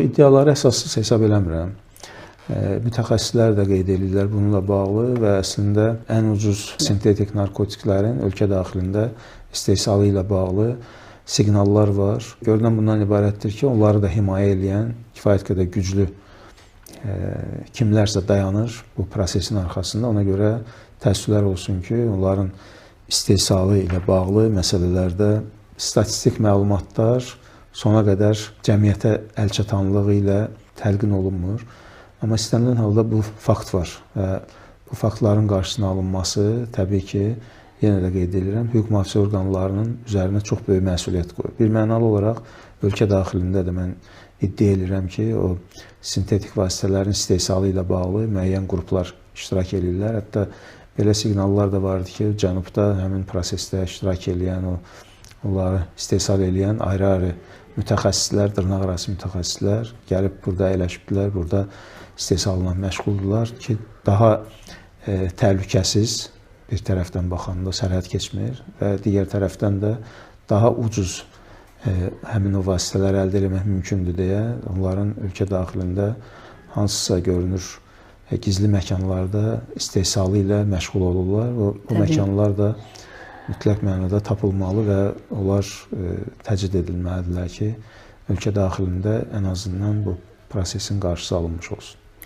iddiaları əsassız hesab eləmirəm. Mütəxəssislər də qeyd edirlər bununla bağlı və əslində ən ucuz sintetik narkotiklərin ölkə daxilində istehsalı ilə bağlı siqnallar var. Görünən bundan ibarətdir ki, onları da himayə edən kifayət qədər güclü kimlərsə dayanır bu prosesin arxasında. Ona görə təəssüflər olsun ki, onların istehsalı ilə bağlı məsələlərdə statistik məlumatlar sona qədər cəmiyyətə əlçatanlığı ilə təlqin olunmur. Amma istənilən halda bu fakt var və bu faktların qarşısına alınması təbii ki, yenə də qeyd edirəm, hüquq mühafizə orqanlarının üzərinə çox böyük məsuliyyət qoyur. Bir mənalı olaraq ölkə daxilində də mən iddia edirəm ki, o sintetik vasitələrin istehsalı ilə bağlı müəyyən qruplar iştirak edirlər. Hətta belə siqnallar da vardı ki, Cənubda həmin prosesdə iştirak edən, onları istehsal edən ayrı-ayrı mütəxəssislər, dırnaqarası mütəxəssislər gəlib burada əyləşibdilər, burada istehsalla məşğuldurlar ki, daha təhlükəsiz bir tərəfdən baxanda sərhəd keçmir və digər tərəfdən də daha ucuz həmin o vasitələri əldə etmək mümkündür deyə onların ölkə daxilində hansısa görünür gizli məkanlarda istehsalı ilə məşğul olurlar. Bu məkanlar da mütləq mənada tapılmalı və onlar təcrid edilməlidirlər ki, ölkə daxilində ən azından bu prosesin qarşısı alınmış olsun.